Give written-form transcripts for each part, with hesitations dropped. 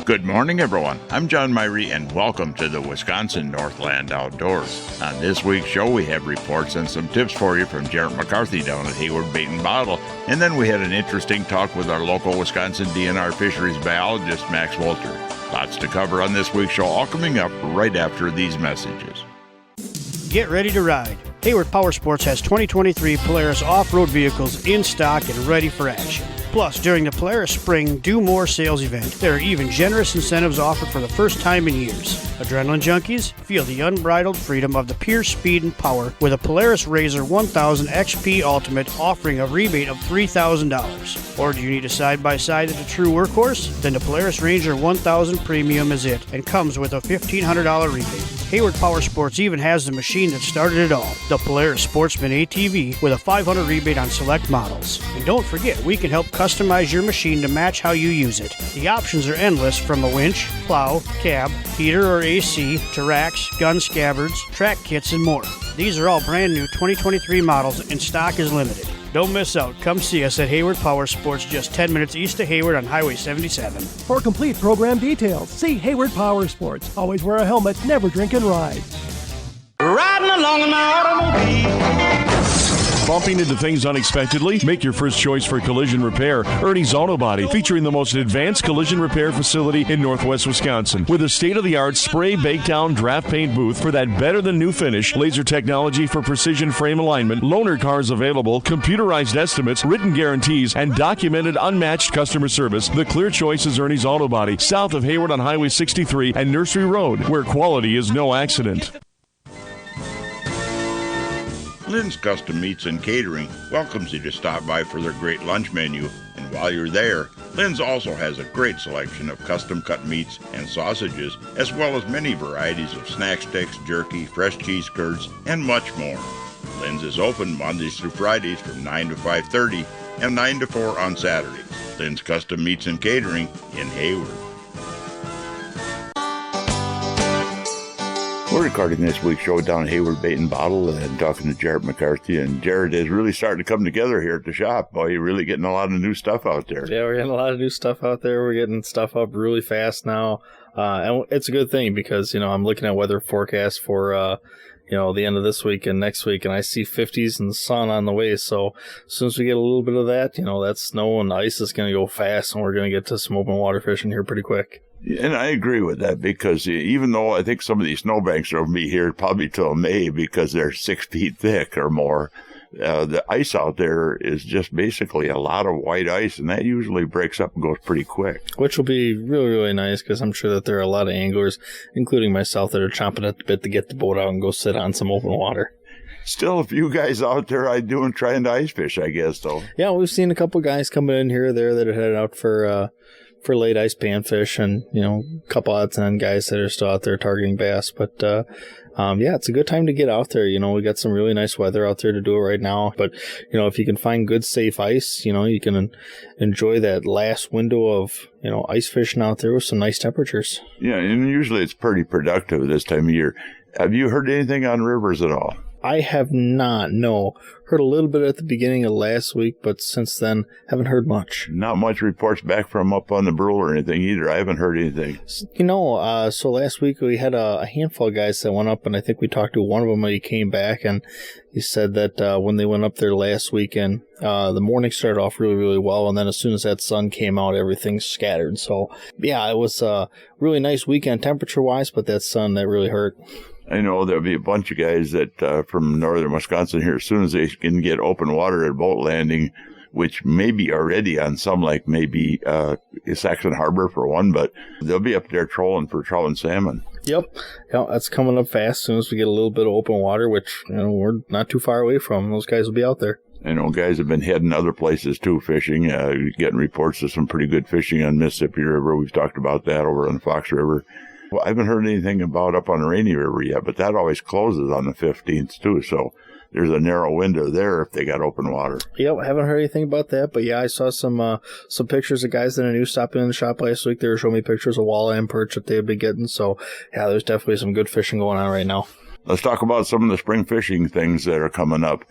Good morning, everyone. I'm John Myrie, and welcome to the Wisconsin Northland Outdoors. On this week's show, we have reports and some tips for you from Jarrett McCarthy down at Hayward Bait and Bottle. And then we had an interesting talk with our local Wisconsin DNR fisheries biologist, Max Wolter. Lots to cover on this week's show, all coming up right after these messages. Get ready to ride. Hayward Power Sports has 2023 Polaris off-road vehicles in stock and ready for action. Plus, during the Polaris Spring Do More sales event, there are even generous incentives offered for the first time in years. Adrenaline junkies, feel the unbridled freedom of the pure speed and power with a Polaris RZR 1000 XP Ultimate offering a rebate of $3,000. Or do you need a side-by-side that's a true workhorse? Then the Polaris Ranger 1000 Premium is it and comes with a $1,500 rebate. Hayward Power Sports even has the machine that started it all, the Polaris Sportsman ATV with a $500 rebate on select models. And don't forget, we can help customize your machine to match how you use it. The options are endless, from a winch, plow, cab, heater or AC, to racks, gun scabbards, track kits, and more. These are all brand new 2023 models and stock is limited. Don't miss out. Come see us at Hayward Power Sports, just 10 minutes east of Hayward on Highway 77. For complete program details, see Hayward Power Sports. Always wear a helmet, never drink and ride. Riding along in my automobile. Bumping into things unexpectedly? Make your first choice for collision repair. Ernie's Auto Body, featuring the most advanced collision repair facility in northwest Wisconsin. With a state-of-the-art spray, bake down, draft paint booth for that better-than-new finish, laser technology for precision frame alignment, loaner cars available, computerized estimates, written guarantees, and documented unmatched customer service, the clear choice is Ernie's Auto Body, south of Hayward on Highway 63 and Nursery Road, where quality is no accident. Lynn's Custom Meats and Catering welcomes you to stop by for their great lunch menu. And while you're there, Lynn's also has a great selection of custom-cut meats and sausages, as well as many varieties of snack sticks, jerky, fresh cheese curds, and much more. Lynn's is open Mondays through Fridays from 9 to 5:30 and 9 to 4 on Saturdays. Lynn's Custom Meats and Catering in Hayward. We're recording this week's show down at Hayward Bait and Bottle and talking to Jarrett McCarthy. And Jarrett is really starting to come together here at the shop. Boy, you're really getting a lot of new stuff out there. Yeah, we're getting a lot of new stuff out there. We're getting stuff up really fast now. And it's a good thing because, I'm looking at weather forecasts for, the end of this week and next week, and I see 50s and sun on the way. So as soon as we get a little bit of that, that snow and ice is going to go fast, and we're going to get to some open water fishing here pretty quick. And I agree with that, because even though I think some of these snowbanks are going to be here probably till May because they're 6 feet thick or more, the ice out there is just basically a lot of white ice, and that usually breaks up and goes pretty quick. Which will be really, really nice, because I'm sure that there are a lot of anglers, including myself, that are chomping at the bit to get the boat out and go sit on some open water. Still a few guys out there trying to ice fish, I guess, though. Yeah, we've seen a couple guys coming in here or there that are headed out for late ice panfish, and a couple odds and ends guys that are still out there targeting bass. But it's a good time to get out there. We got some really nice weather out there to do it right now. But if you can find good safe ice, you can enjoy that last window of ice fishing out there with some nice temperatures. Yeah, and usually it's pretty productive this time of year. Have you heard anything on rivers at all? I have not, no. Heard a little bit at the beginning of last week, but since then, haven't heard much. Not much reports back from up on the Brule or anything either. I haven't heard anything. So last week we had a handful of guys that went up, and I think we talked to one of them, and he came back, and he said that when they went up there last weekend, the morning started off really, really well, and then as soon as that sun came out, everything scattered. So, yeah, it was a really nice weekend temperature-wise, but that sun, that really hurt. I know there'll be a bunch of guys that from northern Wisconsin here, as soon as they can get open water at boat landing, which may be already on some, like maybe Saxon Harbor for one, but they'll be up there trolling for trout and salmon. Yep. Yeah, that's coming up fast. As soon as we get a little bit of open water, which we're not too far away from, those guys will be out there. I know guys have been heading other places too, fishing, getting reports of some pretty good fishing on Mississippi River. We've talked about that over on the Fox River. Well, I haven't heard anything about up on the Rainy River yet, but that always closes on the 15th too, so there's a narrow window there if they got open water. Yep, I haven't heard anything about that, but yeah, I saw some pictures of guys that I knew stopping in the shop last week. They were showing me pictures of walleye and perch that they've been getting, so yeah, there's definitely some good fishing going on right now. Let's talk about some of the spring fishing things that are coming up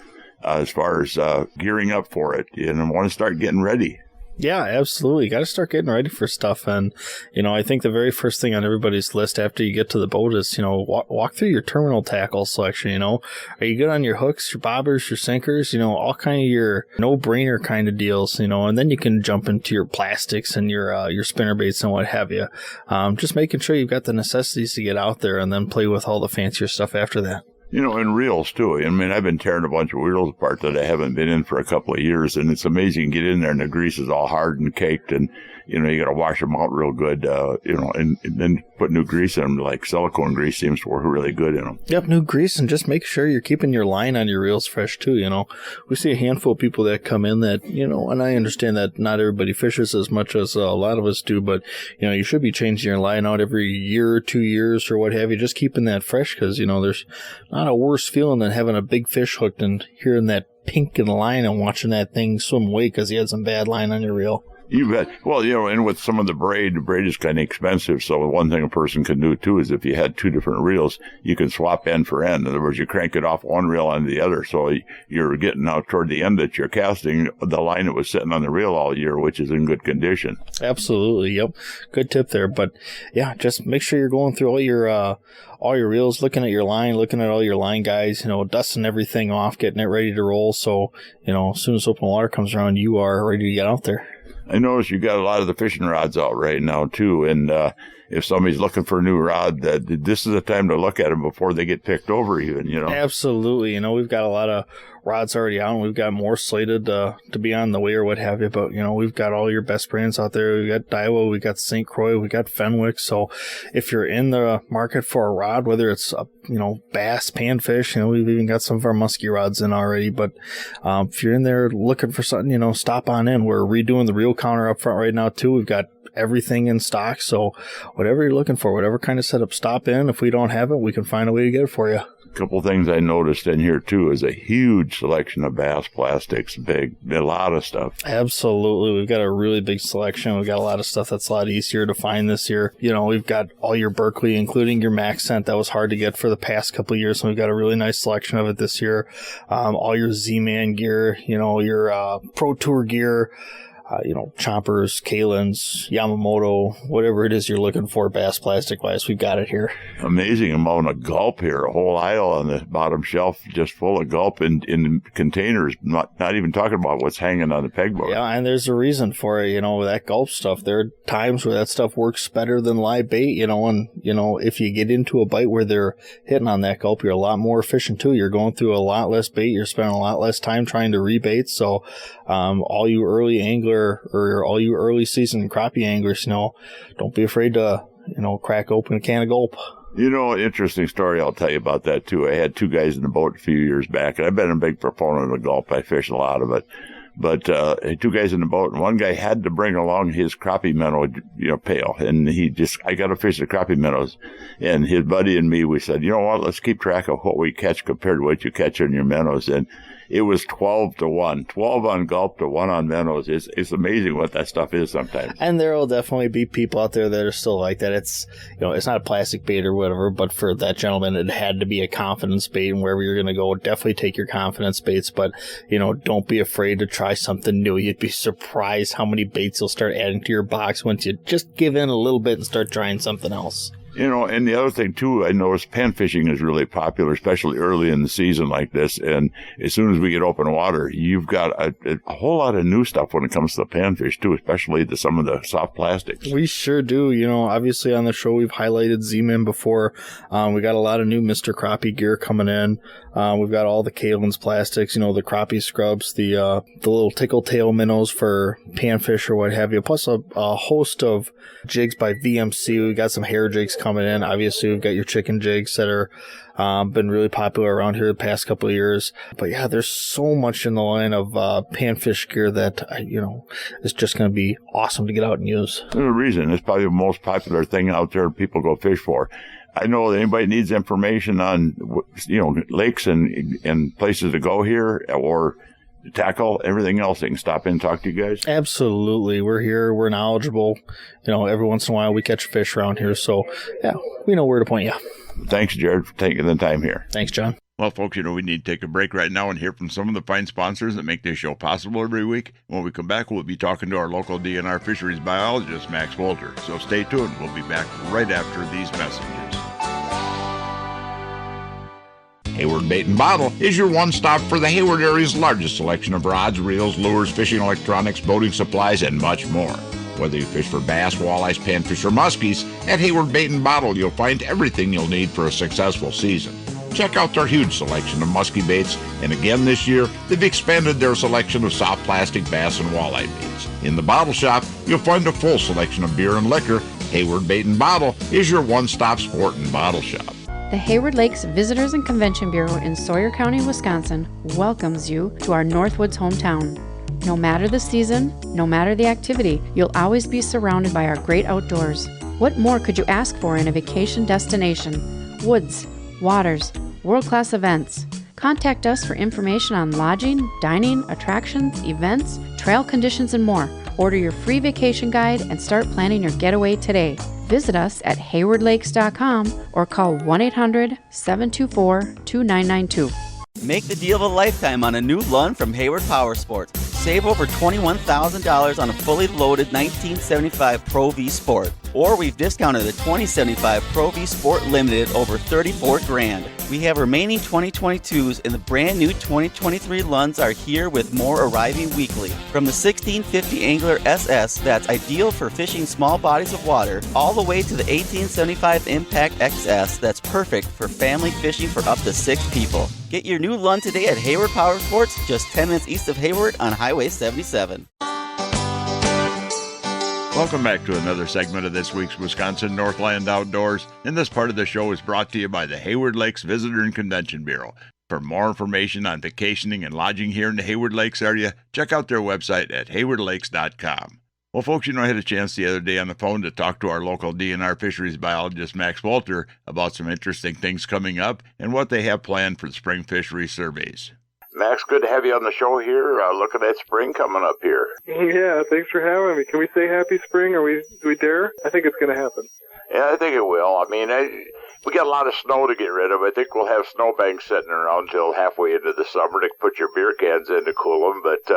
as far as gearing up for it. I want to start getting ready. Yeah, absolutely. You got to start getting ready for stuff. And, I think the very first thing on everybody's list after you get to the boat is, walk through your terminal tackle selection. Are you good on your hooks, your bobbers, your sinkers, all kind of your no-brainer kind of deals, and then you can jump into your plastics and your spinnerbaits and what have you. Just making sure you've got the necessities to get out there and then play with all the fancier stuff after that. And reels, too. I mean, I've been tearing a bunch of reels apart that I haven't been in for a couple of years, and it's amazing. You get in there, and the grease is all hard and caked, and, you got to wash them out real good, and then put new grease in them, like silicone grease seems to work really good in them. Yep, new grease, and just make sure you're keeping your line on your reels fresh, too, We see a handful of people that come in that, and I understand that not everybody fishes as much as a lot of us do, but, you should be changing your line out every year or 2 years or what have you, just keeping that fresh, because, there's not a worse feeling than having a big fish hooked and hearing that pink in the line and watching that thing swim away because you had some bad line on your reel. You bet. Well, and with some of the braid is kind of expensive. So one thing a person can do, too, is if you had two different reels, you can swap end for end. In other words, you crank it off one reel onto the other. So you're getting out toward the end that you're casting the line that was sitting on the reel all year, which is in good condition. Absolutely. Yep. Good tip there. But, yeah, just make sure you're going through all your reels, looking at your line, looking at all your line guides, dusting everything off, getting it ready to roll. So, as soon as open water comes around, you are ready to get out there. I notice you got a lot of the fishing rods out right now, too. And if somebody's looking for a new rod, this is the time to look at them before they get picked over even, Absolutely. We've got a lot of rods already out, and we've got more slated to be on the way or what have you. But, we've got all your best brands out there. We've got Daiwa, we've got St. Croix, we've got Fenwick. So if you're in the market for a rod, whether it's, bass, panfish, we've even got some of our musky rods in already. But if you're in there looking for something, stop on in. We're redoing the reel counter up front right now, too. We've got everything in stock. So whatever you're looking for, whatever kind of setup, stop in. If we don't have it, we can find a way to get it for you. A couple things I noticed in here, too, is a huge selection of bass plastics, a lot of stuff. Absolutely. We've got a really big selection. We've got a lot of stuff that's a lot easier to find this year. We've got all your Berkeley, including your Max scent that was hard to get for the past couple of years. So we've got a really nice selection of it this year. All your Z-Man gear, your Pro Tour gear. Chompers, Kalins, Yamamoto, whatever it is you're looking for, bass plastic wise, we've got it here. Amazing amount of gulp here. A whole aisle on the bottom shelf just full of gulp in containers, not even talking about what's hanging on the pegboard. Yeah, and there's a reason for it, with that gulp stuff. There are times where that stuff works better than live bait, and, if you get into a bite where they're hitting on that gulp, you're a lot more efficient too. You're going through a lot less bait. You're spending a lot less time trying to rebait. So, all you early angler or all you early season crappie anglers, don't be afraid to, crack open a can of gulp. Interesting story I'll tell you about that, too. I had two guys in the boat a few years back, and I've been a big proponent of gulp. I fish a lot of it. But two guys in the boat, and one guy had to bring along his crappie minnow, pail. And I got to fish the crappie minnows. And his buddy and me, we said, you know what, let's keep track of what we catch compared to what you catch in your minnows. And it was 12-1, 12 on gulp to 1 on minnows. It's amazing what that stuff is sometimes. And there will definitely be people out there that are still like that. It's, it's not a plastic bait or whatever, but for that gentleman, it had to be a confidence bait. And wherever you're going to go, definitely take your confidence baits. But, don't be afraid to try something new. You'd be surprised how many baits you'll start adding to your box once you just give in a little bit and start trying something else. And the other thing, too, I noticed pan fishing is really popular, especially early in the season like this. And as soon as we get open water, you've got a whole lot of new stuff when it comes to the panfish, too, especially some of the soft plastics. We sure do. Obviously on the show, we've highlighted Z-Man before. We got a lot of new Mr. Crappie gear coming in. We've got all the Kalins plastics, the crappie scrubs, the little tickle tail minnows for panfish or what have you, plus a host of jigs by VMC. We've got some hair jigs coming in. Obviously, we've got your chicken jigs that are been really popular around here the past couple of years. But yeah, there's so much in the line of panfish gear that, is just going to be awesome to get out and use. There's a reason. It's probably the most popular thing out there people go fish for. I know that anybody needs information on, lakes and places to go here or tackle everything else, they can stop in and talk to you guys. Absolutely. We're here. We're knowledgeable. Every once in a while we catch fish around here. So, yeah, we know where to point you. Thanks, Jared, for taking the time here. Thanks, John. Well, folks, we need to take a break right now and hear from some of the fine sponsors that make this show possible every week. When we come back, we'll be talking to our local DNR fisheries biologist, Max Wolter. So stay tuned. We'll be back right after these messages. Hayward Bait and Bottle is your one-stop for the Hayward area's largest selection of rods, reels, lures, fishing electronics, boating supplies, and much more. Whether you fish for bass, walleyes, panfish, or muskies, at Hayward Bait and Bottle you'll find everything you'll need for a successful season. Check out their huge selection of musky baits, and again this year, they've expanded their selection of soft plastic bass and walleye baits. In the bottle shop, you'll find a full selection of beer and liquor. Hayward Bait and Bottle is your one-stop sport and bottle shop. The Hayward Lakes Visitors and Convention Bureau in Sawyer County, Wisconsin welcomes you to our Northwoods hometown. No matter the season, no matter the activity, you'll always be surrounded by our great outdoors. What more could you ask for in a vacation destination? Woods, waters, world-class events. Contact us for information on lodging, dining, attractions, events, trail conditions, and more. Order your free vacation guide and start planning your getaway today. Visit us at haywardlakes.com or call 1-800-724-2992. Make the deal of a lifetime on a new Lund from Hayward Power Sports. Save over $21,000 on a fully loaded 1975 Pro V Sport. Or we've discounted the 2075 Pro V Sport Limited over $34,000. We have remaining 2022s and the brand new 2023 Lunds are here with more arriving weekly. From the 1650 Angler SS that's ideal for fishing small bodies of water, all the way to the 1875 Impact XS that's perfect for family fishing for up to 6 people. Get your new Lund today at Hayward Power Sports, just 10 minutes east of Hayward on Highway 77. Welcome back to another segment of this week's Wisconsin Northland Outdoors, and this part of the show is brought to you by the Hayward Lakes Visitor and Convention Bureau. For more information on vacationing and lodging here in the Hayward Lakes area, check out their website at haywardlakes.com. Well, folks, I had a chance the other day on the phone to talk to our local DNR fisheries biologist, Max Wolter, about some interesting things coming up and what they have planned for the spring fishery surveys. Max, good to have you on the show here, looking at spring coming up here. Yeah, thanks for having me. Can we say happy spring? Do we dare? I think it's going to happen. Yeah, I think it will. I mean, we got a lot of snow to get rid of. I think we'll have snowbanks sitting around until halfway into the summer to put your beer cans in to cool them. But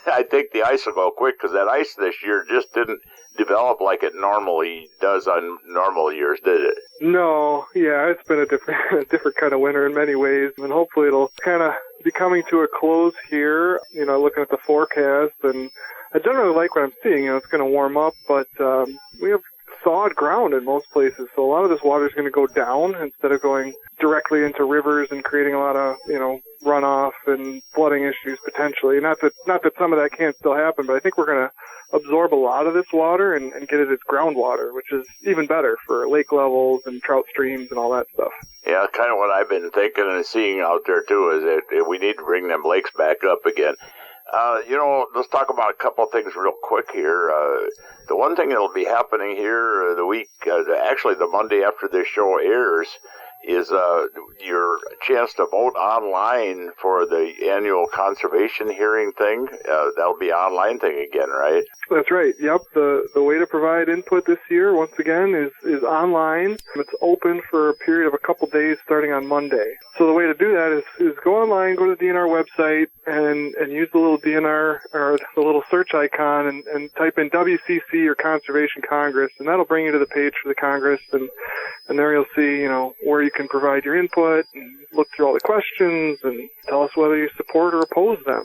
I think the ice will go quick because that ice this year just didn't develop like it normally does on normal years, did it? No, yeah, it's been a different kind of winter in many ways, and hopefully it'll kind of be coming to a close here. Looking at the forecast, and I generally like what I'm seeing. It's going to warm up, but we have thawed ground in most places, so a lot of this water is going to go down instead of going directly into rivers and creating a lot of runoff and flooding issues potentially. Not that some of that can't still happen, but I think we're going to absorb a lot of this water and get it as groundwater, which is even better for lake levels and trout streams and all that stuff. Yeah, kind of what I've been thinking and seeing out there too is that we need to bring them lakes back up again. Let's talk about a couple of things real quick here. The one thing that'll be happening here the Monday after this show airs, is your chance to vote online for the annual conservation hearing thing. That'll be an online thing again, right? That's right. Yep. The way to provide input this year, once again, is online. It's open for a period of a couple days starting on Monday. So the way to do that is go online, go to the DNR website, and use the little DNR or the little search icon and type in WCC or Conservation Congress, and that'll bring you to the page for the Congress, and there you'll see, where you can provide your input and look through all the questions and tell us whether you support or oppose them.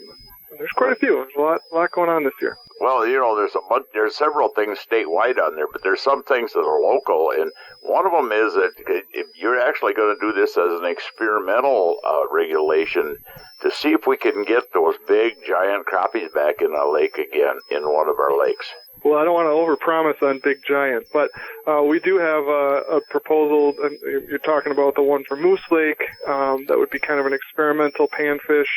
And there's quite a few. There's a lot going on this year. Well, there's several things statewide on there, but there's some things that are local, and one of them is that if you're actually going to do this as an experimental regulation to see if we can get those big giant crappies back in a lake again in one of our lakes. Well, I don't want to overpromise on big giant, but we do have a proposal. And you're talking about the one for Moose Lake. That would be kind of an experimental panfish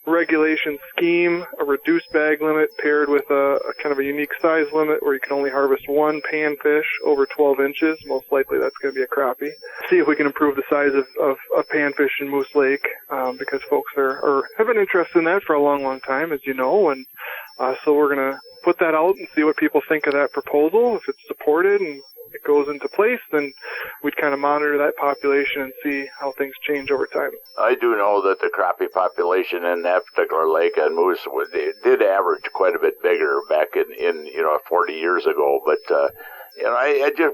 regulation scheme, a reduced bag limit paired with a kind of a unique size limit where you can only harvest one panfish over 12 inches. Most likely that's going to be a crappie. See if we can improve the size of panfish in Moose Lake, because folks have been interested in that for a long, long time, as you know, and so we're going to put that out and see what people think of that proposal, if it's supported, and it goes into place, then we'd kind of monitor that population and see how things change over time. I do know that the crappie population in that particular lake and moose did average quite a bit bigger back in 40 years ago, but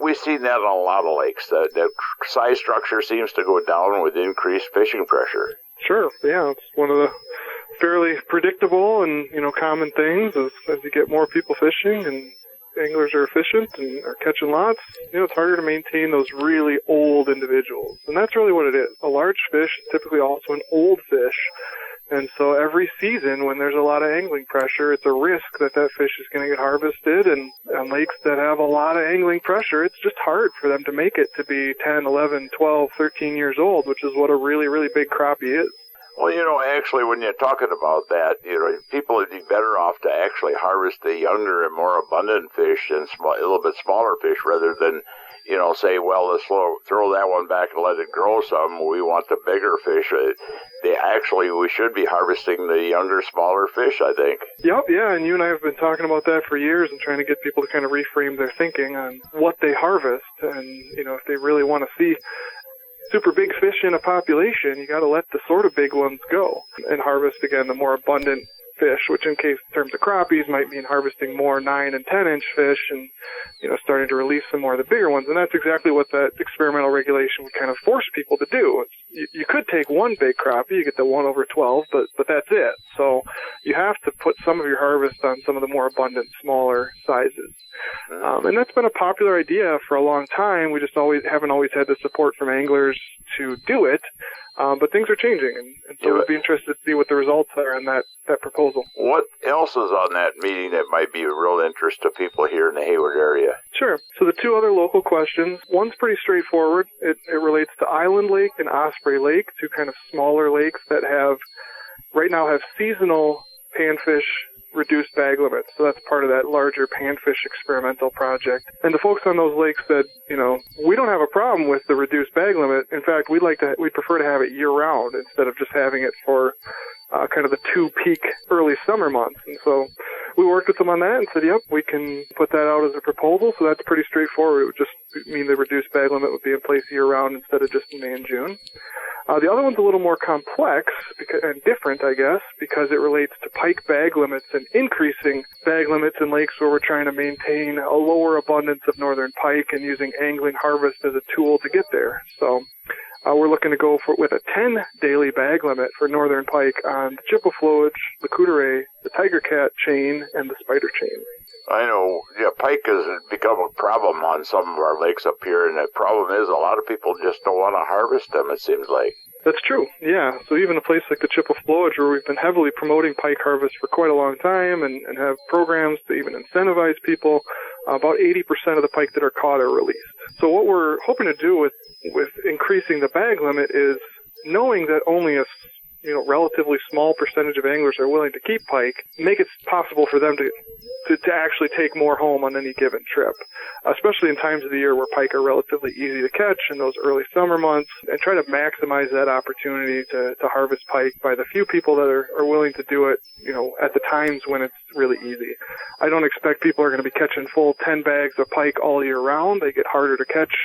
we've seen that on a lot of lakes. The size structure seems to go down with increased fishing pressure. Sure, yeah, it's one of the fairly predictable and common things as you get more people fishing and anglers are efficient and are catching lots. It's harder to maintain those really old individuals, and that's really what it is. A large fish is typically also an old fish. And so every season when there's a lot of angling pressure, it's a risk that fish is going to get harvested. And on lakes that have a lot of angling pressure, it's just hard for them to make it to be 10, 11, 12, 13 years old, which is what a really, really big crappie is. Well, actually, when you're talking about that, people would be better off to actually harvest the younger and more abundant fish and a little bit smaller fish rather than, say, well, let's throw that one back and let it grow some. We want the bigger fish. We should be harvesting the younger, smaller fish, I think. Yep, yeah, and you and I have been talking about that for years and trying to get people to kind of reframe their thinking on what they harvest. And, if they really want to see super big fish in a population, you got to let the sort of big ones go and harvest, again, the more abundant fish, which in terms of crappies might mean harvesting more 9 and 10 inch fish and starting to release some more of the bigger ones. And that's exactly what that experimental regulation would kind of force people to do. You could take one big crappie, you get the 1/12, but that's it. So you have to put some of your harvest on some of the more abundant, smaller sizes. And that's been a popular idea for a long time. We just haven't always had the support from anglers to do it. But things are changing, and so we'll be interested to see what the results are on that proposal. What else is on that meeting that might be of real interest to people here in the Hayward area? Sure. So the two other local questions, one's pretty straightforward. It relates to Island Lake and Osprey Lake, two kind of smaller lakes that right now have seasonal panfish reduced bag limits. So that's part of that larger panfish experimental project. And the folks on those lakes said, we don't have a problem with the reduced bag limit. In fact, we'd prefer to have it year round instead of just having it for kind of the 2 peak early summer months. And so we worked with them on that and said, yep, we can put that out as a proposal. So that's pretty straightforward. It would just mean the reduced bag limit would be in place year round instead of just in May and June. The other one's a little more complex and different, I guess, because it relates to pike bag limits and increasing bag limits in lakes where we're trying to maintain a lower abundance of northern pike and using angling harvest as a tool to get there. So we're looking to go with a 10 daily bag limit for northern pike on the chippewa, the cooterray, the tiger cat chain, and the spider chain. I know, pike has become a problem on some of our lakes up here, and the problem is a lot of people just don't want to harvest them, it seems like. That's true, yeah. So even a place like the Chippewa where we've been heavily promoting pike harvest for quite a long time and have programs to even incentivize people, about 80% of the pike that are caught are released. So what we're hoping to do with increasing the bag limit is knowing that only a relatively small percentage of anglers are willing to keep pike, make it possible for them to actually take more home on any given trip, especially in times of the year where pike are relatively easy to catch in those early summer months, and try to maximize that opportunity to harvest pike by the few people that are willing to do it, at the times when it's really easy. I don't expect people are going to be catching full 10 bags of pike all year round. They get harder to catch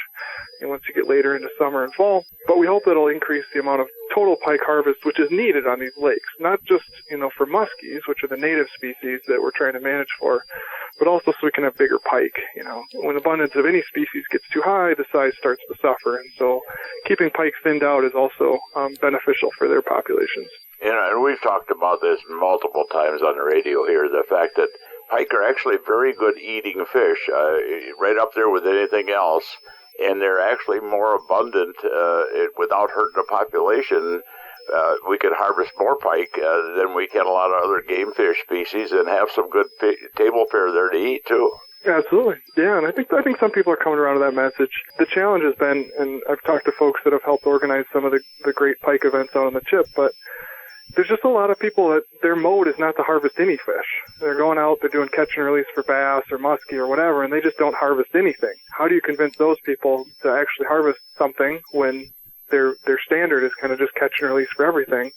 once you get later into summer and fall, but we hope that'll increase the amount of total pike harvest which is needed on these lakes, not just for muskies, which are the native species that we're trying to manage for, but also so we can have bigger pike. When abundance of any species gets too high, the size starts to suffer, and so keeping pike thinned out is also beneficial for their populations. And we've talked about this multiple times on the radio here, the fact that pike are actually very good eating fish, right up there with anything else. And they're actually more abundant without hurting the population. We can harvest more pike than we can a lot of other game fish species and have some good table fare there to eat, too. Absolutely. Yeah, and I think some people are coming around to that message. The challenge has been, and I've talked to folks that have helped organize some of the great pike events out on the Chip, but there's just a lot of people that their mode is not to harvest any fish. They're going out, they're doing catch and release for bass or muskie or whatever, and they just don't harvest anything. How do you convince those people to actually harvest something when their standard is kind of just catch and release for everything?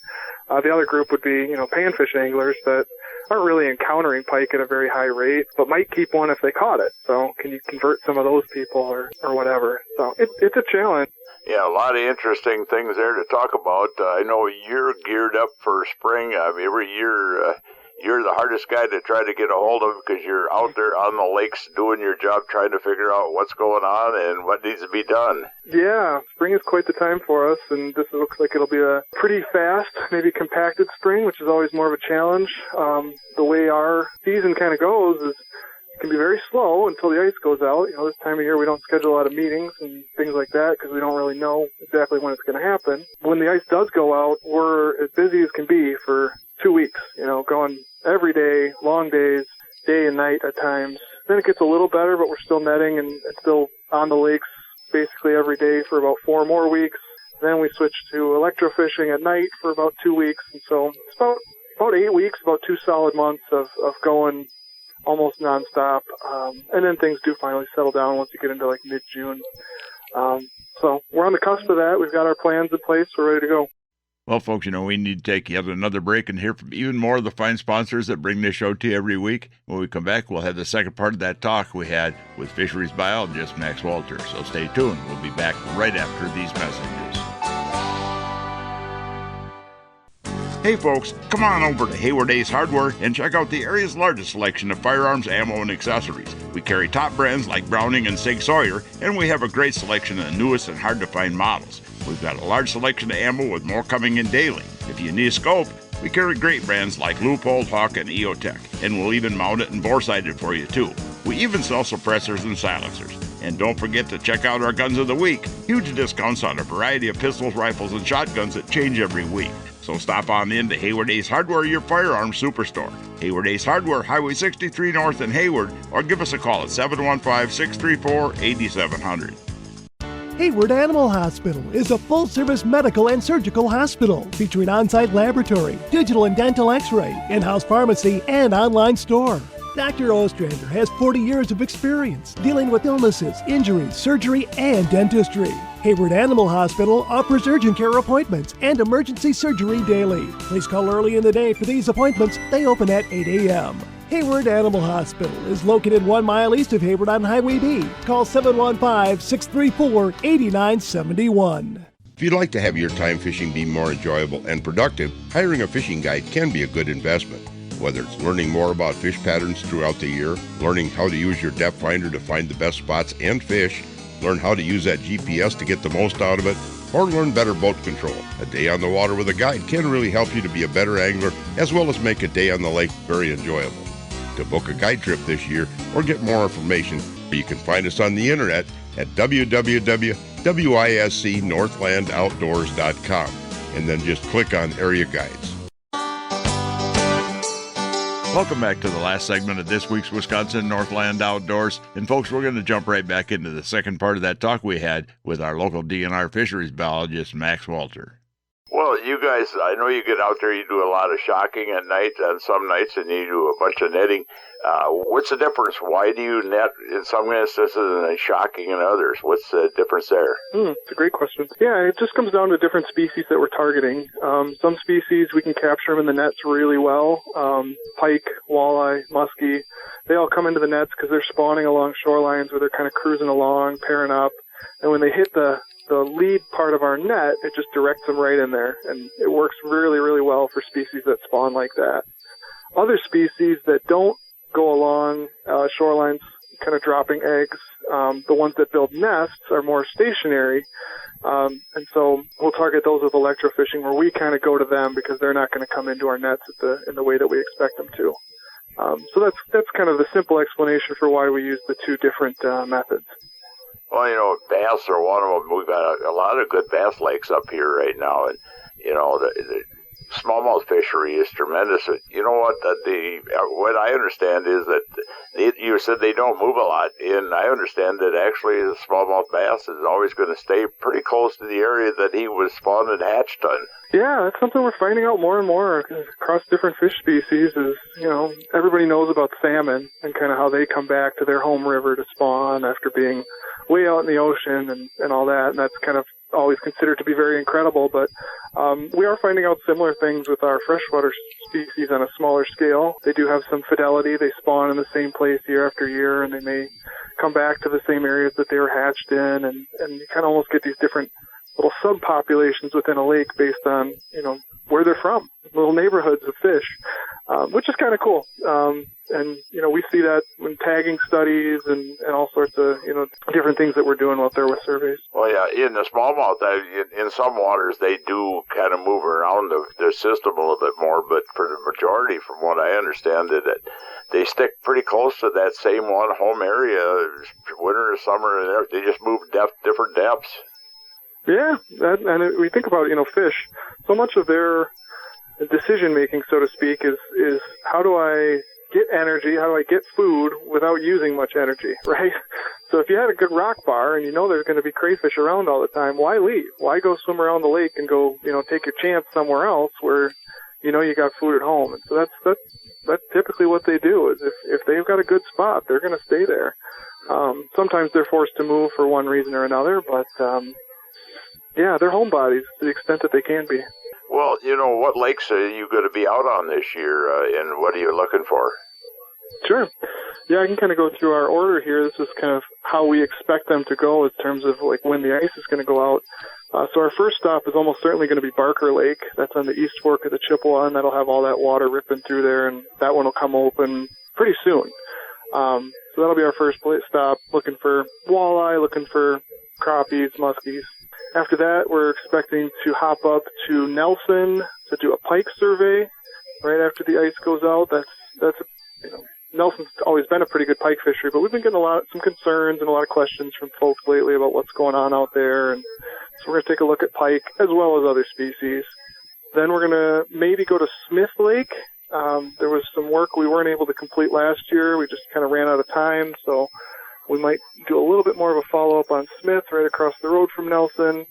The other group would be, panfish anglers that aren't really encountering pike at a very high rate, but might keep one if they caught it. So can you convert some of those people or whatever? So it's a challenge. Yeah, a lot of interesting things there to talk about. I know you're geared up for spring. Every year, you're the hardest guy to try to get a hold of because you're out there on the lakes doing your job, trying to figure out what's going on and what needs to be done. Yeah, spring is quite the time for us, and this looks like it'll be a pretty fast, maybe compacted spring, which is always more of a challenge. The way our season kind of goes is it can be very slow until the ice goes out. This time of year we don't schedule a lot of meetings and things like that because we don't really know exactly when it's going to happen. When the ice does go out, we're as busy as can be for 2 weeks, going every day, long days, day and night at times. Then it gets a little better, but we're still netting and still on the lakes basically every day for about 4 more weeks. Then we switch to electrofishing at night for about 2 weeks. And so it's about 8 weeks, about 2 solid months of going almost nonstop. And then things do finally settle down once you get into like mid-June. So we're on the cusp of that. We've got our plans in place. We're ready to go. Well, folks, we need to take yet another break and hear from even more of the fine sponsors that bring this show to you every week. When we come back, we'll have the second part of that talk we had with fisheries biologist Max Wolter. So stay tuned. We'll be back right after these messages. Hey folks, come on over to Hayward Ace Hardware and check out the area's largest selection of firearms, ammo, and accessories. We carry top brands like Browning and Sig Sauer, and we have a great selection of the newest and hard-to-find models. We've got a large selection of ammo with more coming in daily. If you need a scope, we carry great brands like Leupold, Hawk, and EOTech, and we'll even mount it and bore-sight it for you too. We even sell suppressors and silencers. And don't forget to check out our Guns of the Week. Huge discounts on a variety of pistols, rifles, and shotguns that change every week. So stop on in to Hayward Ace Hardware, your firearms superstore. Hayward Ace Hardware, Highway 63 North in Hayward, or give us a call at 715-634-8700. Hayward Animal Hospital is a full-service medical and surgical hospital featuring on-site laboratory, digital and dental x-ray, in-house pharmacy, and online store. Dr. Ostrander has 40 years of experience dealing with illnesses, injuries, surgery, and dentistry. Hayward Animal Hospital offers urgent care appointments and emergency surgery daily. Please call early in the day for these appointments. They open at 8 a.m. Hayward Animal Hospital is located 1 mile east of Hayward on Highway B. Call 715-634-8971. If you'd like to have your time fishing be more enjoyable and productive, hiring a fishing guide can be a good investment. Whether it's learning more about fish patterns throughout the year, learning how to use your depth finder to find the best spots and fish, learn how to use that GPS to get the most out of it, or learn better boat control. A day on the water with a guide can really help you to be a better angler, as well as make a day on the lake very enjoyable. To book a guide trip this year or get more information, you can find us on the internet at www.wiscnorthlandoutdoors.com, and then just click on Area Guides. Welcome back to the last segment of this week's Wisconsin Northland Outdoors. And folks, we're going to jump right back into the second part of that talk we had with our local DNR fisheries biologist, Max Wolter. Well, you guys, I know you get out there, you do a lot of shocking at night on some nights, and you do a bunch of netting. What's the difference? Why do you net in some instances and shocking in others? What's the difference there? It's a great question. Yeah, it just comes down to different species that we're targeting. Some species, we can capture them in the nets really well. Pike, walleye, muskie, they all come into the nets because they're spawning along shorelines where they're kind of cruising along, pairing up. And when they hit the lead part of our net, it just directs them right in there. And it works really, really well for species that spawn like that. Other species that don't go along shorelines, kind of dropping eggs, the ones that build nests are more stationary. And so we'll target those with electrofishing, where we kind of go to them because they're not going to come into our nets in the way that we expect them to. So that's kind of the simple explanation for why we use the two different methods. Well, bass are one of them. We've got a lot of good bass lakes up here right now, and the smallmouth fishery is tremendous. You know what? What I understand is that you said they don't move a lot, and I understand that actually the smallmouth bass is always going to stay pretty close to the area that he was spawned and hatched on. Yeah, that's something we're finding out more and more across different fish species. Everybody knows about salmon and kind of how they come back to their home river to spawn after being way out in the ocean and all that, and that's kind of always considered to be very incredible, but we are finding out similar things with our freshwater species on a smaller scale. They do have some fidelity. They spawn in the same place year after year, and they may come back to the same areas that they were hatched in, and you kind of almost get these different little subpopulations within a lake based on, where they're from, little neighborhoods of fish, which is kind of cool. And, we see that when tagging studies and all sorts of, different things that we're doing out there with surveys. Well, yeah, in the smallmouth, in some waters, they do kind of move around the system a little bit more, but for the majority, from what I understand, that they stick pretty close to that same one home area, winter or summer, and they just move different depths. Yeah, and we think about, fish, so much of their decision-making, so to speak, is how do I get energy, how do I get food without using much energy, right? So if you had a good rock bar and there's going to be crayfish around all the time, why leave? Why go swim around the lake and go, take your chance somewhere else where, you got food at home? And so that's typically what they do, is if they've got a good spot, they're going to stay there. Sometimes they're forced to move for one reason or another, but yeah, they're homebodies to the extent that they can be. Well, what lakes are you going to be out on this year, and what are you looking for? Sure. Yeah, I can kind of go through our order here. This is kind of how we expect them to go in terms of when the ice is going to go out. So our first stop is almost certainly going to be Barker Lake. That's on the east fork of the Chippewa, and that'll have all that water ripping through there, and that one will come open pretty soon. So that'll be our first stop, looking for walleye, looking for crappies, muskies. After that, we're expecting to hop up to Nelson to do a pike survey right after the ice goes out. That's Nelson's always been a pretty good pike fishery, but we've been getting some concerns and a lot of questions from folks lately about what's going on out there, and so we're going to take a look at pike as well as other species. Then we're going to maybe go to Smith Lake. There was some work we weren't able to complete last year. We just kind of ran out of time, so we might do a little bit more of a follow-up on Smith right across the road from Nelson.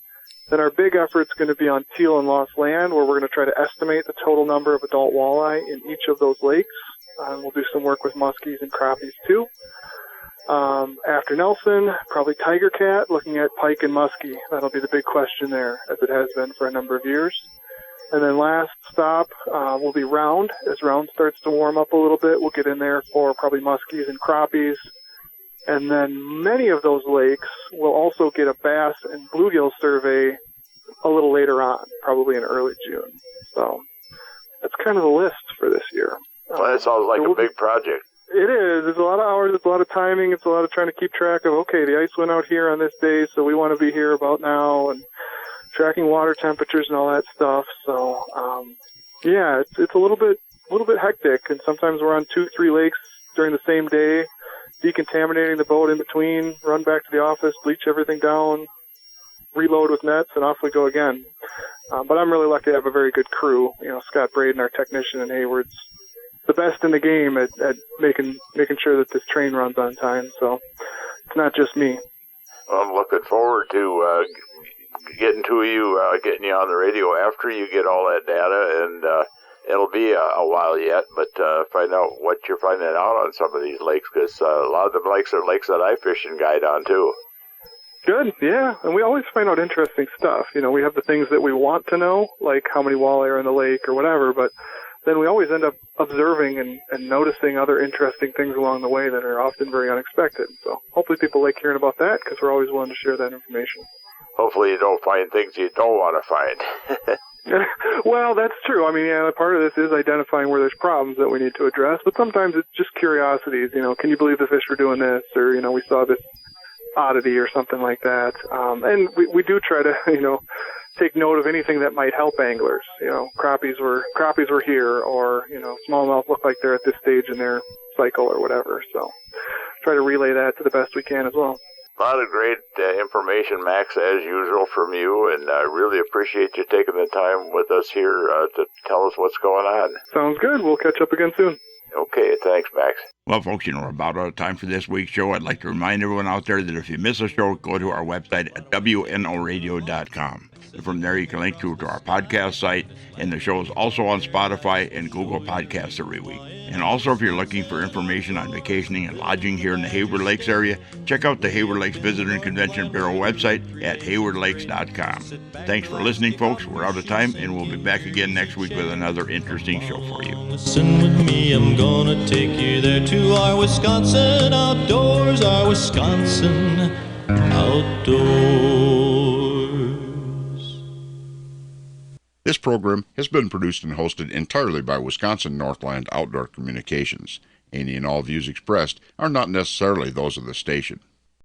Then our big effort's going to be on Teal and Lost Land, where we're going to try to estimate the total number of adult walleye in each of those lakes. We'll do some work with muskies and crappies too. After Nelson, probably Tiger Cat, looking at pike and muskie. That'll be the big question there, as it has been for a number of years. And then last stop will be Round. As Round starts to warm up a little bit, we'll get in there for probably muskies and crappies. And then many of those lakes will also get a bass and bluegill survey a little later on, probably in early June. So that's kind of the list for this year. Well, that sounds like a big project. It is. There's a lot of hours. It's a lot of timing. It's a lot of trying to keep track of, okay, the ice went out here on this day, so we want to be here about now, and tracking water temperatures and all that stuff. So, yeah, it's a little bit hectic, and sometimes we're on 2-3 lakes during the same day, decontaminating the boat in between, run back to the office, bleach everything down, reload with nets, and off we go again. But I'm really lucky to have a very good crew. Scott Braden, our technician in Hayward's the best in the game at making sure that this train runs on time. So it's not just me. Well, I'm looking forward to getting you on the radio after you get all that data, and it'll be a while yet, but find out what you're finding out on some of these lakes, because a lot of the lakes are lakes that I fish and guide on too. Good, yeah, and we always find out interesting stuff. We have the things that we want to know, like how many walleye are in the lake or whatever, but then we always end up observing and noticing other interesting things along the way that are often very unexpected. So hopefully people like hearing about that, because we're always willing to share that information. Hopefully you don't find things you don't want to find. Well, that's true. I mean, yeah, part of this is identifying where there's problems that we need to address, but sometimes it's just curiosities. Can you believe the fish were doing this? Or, we saw this oddity or something like that. And we do try to, take note of anything that might help anglers. Crappies were here, or, smallmouth look like they're at this stage in their cycle or whatever. So try to relay that to the best we can as well. A lot of great information, Max, as usual, from you, and I really appreciate you taking the time with us here to tell us what's going on. Sounds good. We'll catch up again soon. Okay, thanks, Max. Well, folks, we're about out of time for this week's show. I'd like to remind everyone out there that if you miss a show, go to our website at wnoradio.com. From there, you can link to our podcast site, and the show is also on Spotify and Google Podcasts every week. And also, if you're looking for information on vacationing and lodging here in the Hayward Lakes area, check out the Hayward Lakes Visitor and Convention Bureau website at haywardlakes.com. Thanks for listening, folks. We're out of time, and we'll be back again next week with another interesting show for you. Listen with me, I'm gonna take you there to our Wisconsin outdoors, our Wisconsin outdoors. This program has been produced and hosted entirely by Wisconsin Northland Outdoor Communications. Any and all views expressed are not necessarily those of the station.